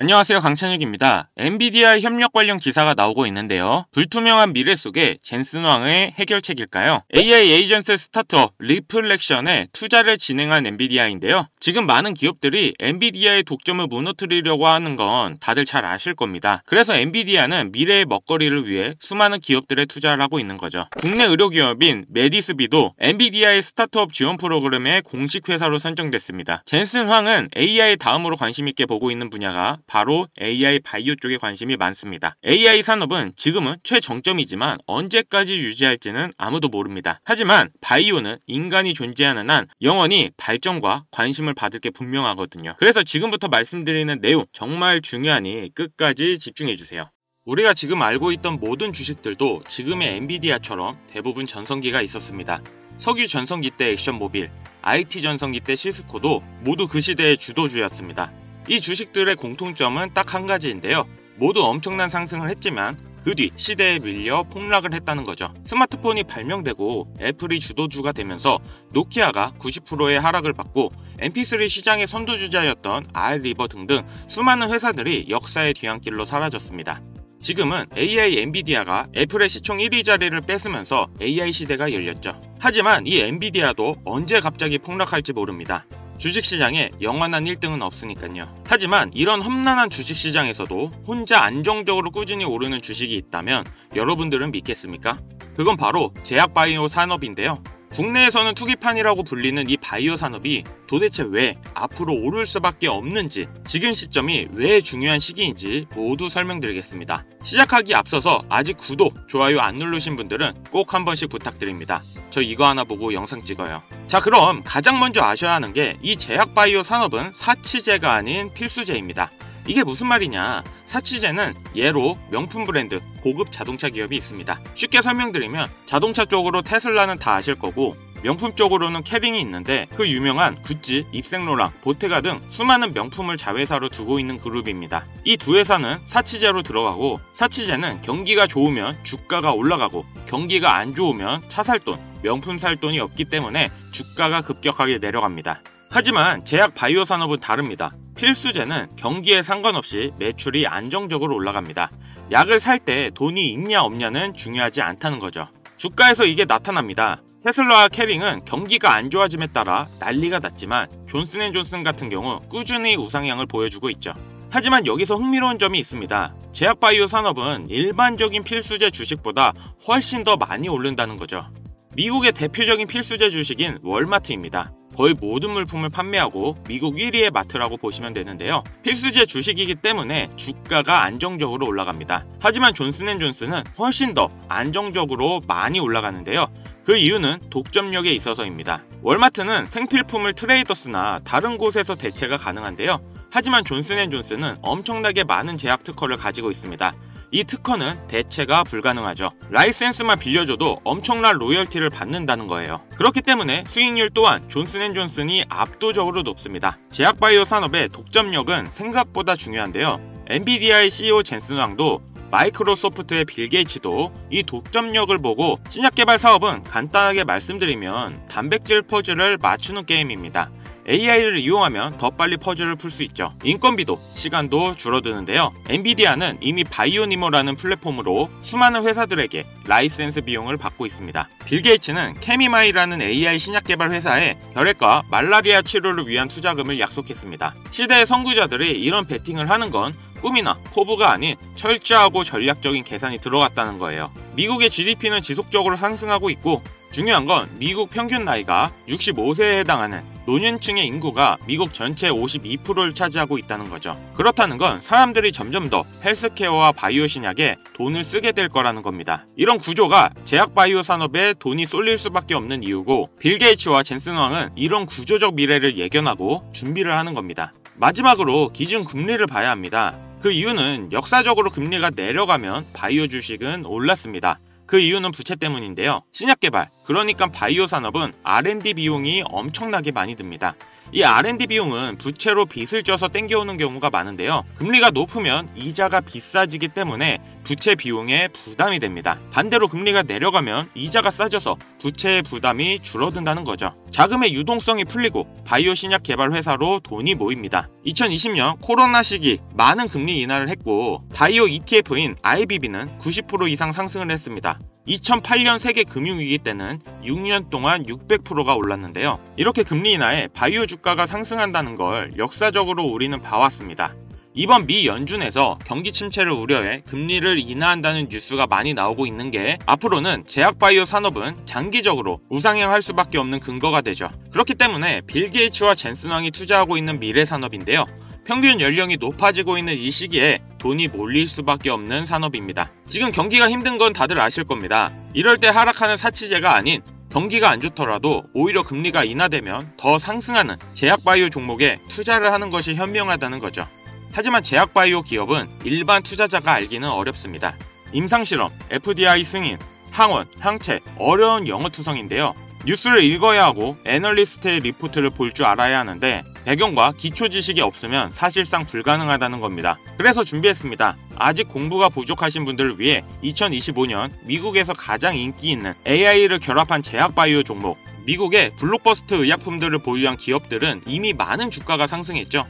안녕하세요, 강찬욱입니다. 엔비디아 협력 관련 기사가 나오고 있는데요. 불투명한 미래 속에 젠슨 왕의 해결책일까요? AI 에이전트 스타트업 리플렉션에 투자를 진행한 엔비디아인데요. 지금 많은 기업들이 엔비디아의 독점을 무너뜨리려고 하는 건 다들 잘 아실 겁니다. 그래서 엔비디아는 미래의 먹거리를 위해 수많은 기업들에 투자를 하고 있는 거죠. 국내 의료기업인 메디스비도 엔비디아의 스타트업 지원 프로그램의 공식 회사로 선정됐습니다. 젠슨 황은 AI 다음으로 관심 있게 보고 있는 분야가 바로 AI 바이오 쪽에 관심이 많습니다. AI 산업은 지금은 최정점이지만 언제까지 유지할지는 아무도 모릅니다. 하지만 바이오는 인간이 존재하는 한 영원히 발전과 관심을 받을 게 분명하거든요. 그래서 지금부터 말씀드리는 내용 정말 중요하니 끝까지 집중해주세요. 우리가 지금 알고 있던 모든 주식들도 지금의 엔비디아처럼 대부분 전성기가 있었습니다. 석유 전성기 때 액션모빌, IT 전성기 때 시스코도 모두 그 시대의 주도주였습니다. 이 주식들의 공통점은 딱 한 가지인데요. 모두 엄청난 상승을 했지만 그 뒤 시대에 밀려 폭락을 했다는 거죠. 스마트폰이 발명되고 애플이 주도주가 되면서 노키아가 90%의 하락을 받고 mp3 시장의 선두주자였던 알리버 등등 수많은 회사들이 역사의 뒤안길로 사라졌습니다. 지금은 AI 엔비디아가 애플의 시총 1위 자리를 뺏으면서 AI 시대가 열렸죠. 하지만 이 엔비디아도 언제 갑자기 폭락할지 모릅니다. 주식시장에 영원한 1등은 없으니까요. 하지만 이런 험난한 주식시장에서도 혼자 안정적으로 꾸준히 오르는 주식이 있다면 여러분들은 믿겠습니까? 그건 바로 제약바이오 산업인데요. 국내에서는 투기판이라고 불리는 이 바이오 산업이 도대체 왜 앞으로 오를 수밖에 없는지, 지금 시점이 왜 중요한 시기인지 모두 설명드리겠습니다. 시작하기 앞서서 아직 구독, 좋아요 안 누르신 분들은 꼭 한 번씩 부탁드립니다. 저 이거 하나 보고 영상 찍어요. 자, 그럼 가장 먼저 아셔야 하는 게 이 제약바이오 산업은 사치제가 아닌 필수제입니다. 이게 무슨 말이냐? 사치제는 예로 명품 브랜드, 고급 자동차 기업이 있습니다. 쉽게 설명드리면 자동차 쪽으로 테슬라는 다 아실 거고, 명품 쪽으로는 캐링이 있는데 그 유명한 구찌, 입생로랑, 보테가 등 수많은 명품을 자회사로 두고 있는 그룹입니다. 이 두 회사는 사치제로 들어가고, 사치제는 경기가 좋으면 주가가 올라가고 경기가 안 좋으면 차 살 돈, 명품 살 돈이 없기 때문에 주가가 급격하게 내려갑니다. 하지만 제약 바이오 산업은 다릅니다. 필수제는 경기에 상관없이 매출이 안정적으로 올라갑니다. 약을 살 때 돈이 있냐 없냐는 중요하지 않다는 거죠. 주가에서 이게 나타납니다. 테슬라와 캐링은 경기가 안 좋아짐에 따라 난리가 났지만 존슨앤존슨 같은 경우 꾸준히 우상향을 보여주고 있죠. 하지만 여기서 흥미로운 점이 있습니다. 제약바이오 산업은 일반적인 필수제 주식보다 훨씬 더 많이 오른다는 거죠. 미국의 대표적인 필수제 주식인 월마트입니다. 거의 모든 물품을 판매하고 미국 1위의 마트라고 보시면 되는데요. 필수제 주식이기 때문에 주가가 안정적으로 올라갑니다. 하지만 존슨앤존슨은 훨씬 더 안정적으로 많이 올라가는데요. 그 이유는 독점력에 있어서입니다. 월마트는 생필품을 트레이더스나 다른 곳에서 대체가 가능한데요. 하지만 존슨앤존슨은 엄청나게 많은 제약 특허를 가지고 있습니다. 이 특허는 대체가 불가능하죠. 라이센스만 빌려줘도 엄청난 로열티를 받는다는 거예요. 그렇기 때문에 수익률 또한 존슨앤존슨이 압도적으로 높습니다. 제약바이오 산업의 독점력은 생각보다 중요한데요. 엔비디아의 CEO 젠슨 왕도 마이크로소프트의 빌 게이츠도 이 독점력을 보고 신약 개발 사업은 간단하게 말씀드리면 단백질 퍼즐을 맞추는 게임입니다. AI를 이용하면 더 빨리 퍼즐을 풀 수 있죠. 인건비도 시간도 줄어드는데요. 엔비디아는 이미 바이오니모라는 플랫폼으로 수많은 회사들에게 라이센스 비용을 받고 있습니다. 빌 게이츠는 케미마이라는 AI 신약 개발 회사에 혈액과 말라리아 치료를 위한 투자금을 약속했습니다. 시대의 선구자들이 이런 베팅을 하는 건 꿈이나 포부가 아닌 철저하고 전략적인 계산이 들어갔다는 거예요. 미국의 GDP는 지속적으로 상승하고 있고, 중요한 건 미국 평균 나이가 65세에 해당하는 노년층의 인구가 미국 전체 52%를 차지하고 있다는 거죠. 그렇다는 건 사람들이 점점 더 헬스케어와 바이오 신약에 돈을 쓰게 될 거라는 겁니다. 이런 구조가 제약 바이오 산업에 돈이 쏠릴 수밖에 없는 이유고, 빌 게이츠와 젠슨 왕은 이런 구조적 미래를 예견하고 준비를 하는 겁니다. 마지막으로 기준 금리를 봐야 합니다. 그 이유는 역사적으로 금리가 내려가면 바이오 주식은 올랐습니다. 그 이유는 부채 때문인데요. 신약 개발, 그러니까 바이오 산업은 R&D 비용이 엄청나게 많이 듭니다. 이 R&D 비용은 부채로 빚을 져서 땡겨오는 경우가 많은데요. 금리가 높으면 이자가 비싸지기 때문에 부채 비용에 부담이 됩니다. 반대로 금리가 내려가면 이자가 싸져서 부채의 부담이 줄어든다는 거죠. 자금의 유동성이 풀리고 바이오 신약 개발 회사로 돈이 모입니다. 2020년 코로나 시기 많은 금리 인하를 했고 바이오 ETF인 IBB는 90% 이상 상승을 했습니다. 2008년 세계 금융위기 때는 6년 동안 600%가 올랐는데요. 이렇게 금리 인하에 바이오 주가가 상승한다는 걸 역사적으로 우리는 봐왔습니다. 이번 미 연준에서 경기 침체를 우려해 금리를 인하한다는 뉴스가 많이 나오고 있는 게 앞으로는 제약바이오 산업은 장기적으로 우상향할 수밖에 없는 근거가 되죠. 그렇기 때문에 빌 게이츠와 젠슨 왕이 투자하고 있는 미래 산업인데요. 평균 연령이 높아지고 있는 이 시기에 돈이 몰릴 수밖에 없는 산업입니다. 지금 경기가 힘든 건 다들 아실 겁니다. 이럴 때 하락하는 사치제가 아닌 경기가 안 좋더라도 오히려 금리가 인하되면 더 상승하는 제약바이오 종목에 투자를 하는 것이 현명하다는 거죠. 하지만 제약바이오 기업은 일반 투자자가 알기는 어렵습니다. 임상실험, FDI 승인, 항원, 항체, 어려운 영어투성인데요. 뉴스를 읽어야 하고 애널리스트의 리포트를 볼 줄 알아야 하는데 배경과 기초 지식이 없으면 사실상 불가능하다는 겁니다. 그래서 준비했습니다. 아직 공부가 부족하신 분들을 위해 2025년 미국에서 가장 인기 있는 AI를 결합한 제약바이오 종목, 미국의 블록버스터 의약품들을 보유한 기업들은 이미 많은 주가가 상승했죠.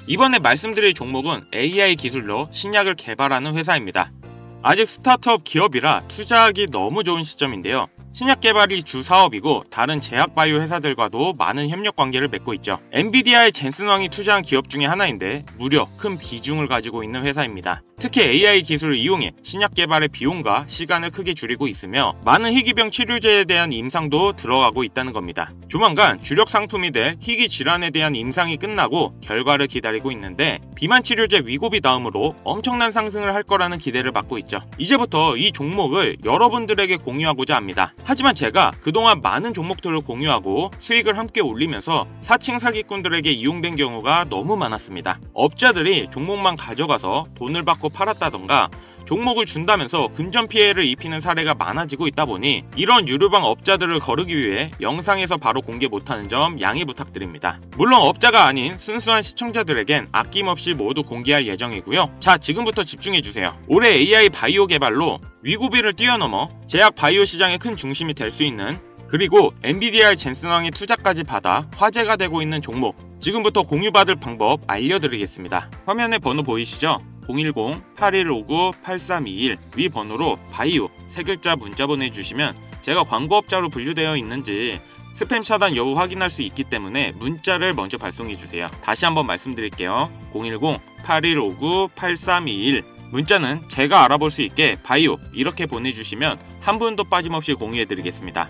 이번에 말씀드릴 종목은 AI 기술로 신약을 개발하는 회사입니다. 아직 스타트업 기업이라 투자하기 너무 좋은 시점인데요. 신약 개발이 주 사업이고 다른 제약바이오 회사들과도 많은 협력 관계를 맺고 있죠. 엔비디아의 젠슨 왕이 투자한 기업 중에 하나인데 무려 큰 비중을 가지고 있는 회사입니다. 특히 AI 기술을 이용해 신약 개발의 비용과 시간을 크게 줄이고 있으며 많은 희귀병 치료제에 대한 임상도 들어가고 있다는 겁니다. 조만간 주력 상품이 될 희귀 질환에 대한 임상이 끝나고 결과를 기다리고 있는데 비만 치료제 위고비 다음으로 엄청난 상승을 할 거라는 기대를 받고 있죠. 이제부터 이 종목을 여러분들에게 공유하고자 합니다. 하지만 제가 그동안 많은 종목들을 공유하고 수익을 함께 올리면서 사칭 사기꾼들에게 이용된 경우가 너무 많았습니다. 업자들이 종목만 가져가서 돈을 받고 팔았다던가 종목을 준다면서 금전 피해를 입히는 사례가 많아지고 있다 보니 이런 유료방 업자들을 거르기 위해 영상에서 바로 공개 못하는 점 양해 부탁드립니다. 물론 업자가 아닌 순수한 시청자들에겐 아낌없이 모두 공개할 예정이고요. 자, 지금부터 집중해주세요. 올해 AI 바이오 개발로 위고비를 뛰어넘어 제약 바이오 시장의 큰 중심이 될 수 있는, 그리고 엔비디아의 젠슨 왕의 투자까지 받아 화제가 되고 있는 종목, 지금부터 공유받을 방법 알려드리겠습니다. 화면에 번호 보이시죠? 010-8159-8321 위 번호로 바이오 세 글자 문자 보내주시면 제가 광고업자로 분류되어 있는지 스팸 차단 여부 확인할 수 있기 때문에 문자를 먼저 발송해주세요. 다시 한번 말씀드릴게요. 010-8159-8321 문자는 제가 알아볼 수 있게 바이오 이렇게 보내주시면 한 분도 빠짐없이 공유해드리겠습니다.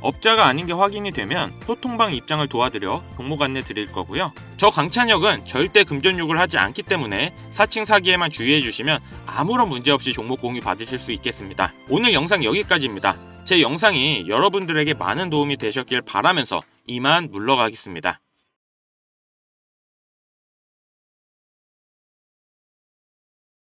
업자가 아닌 게 확인이 되면 소통방 입장을 도와드려 종목 안내 드릴 거고요. 저 강찬혁은 절대 금전욕을 하지 않기 때문에 사칭 사기에만 주의해주시면 아무런 문제 없이 종목 공유 받으실 수 있겠습니다. 오늘 영상 여기까지입니다. 제 영상이 여러분들에게 많은 도움이 되셨길 바라면서 이만 물러가겠습니다.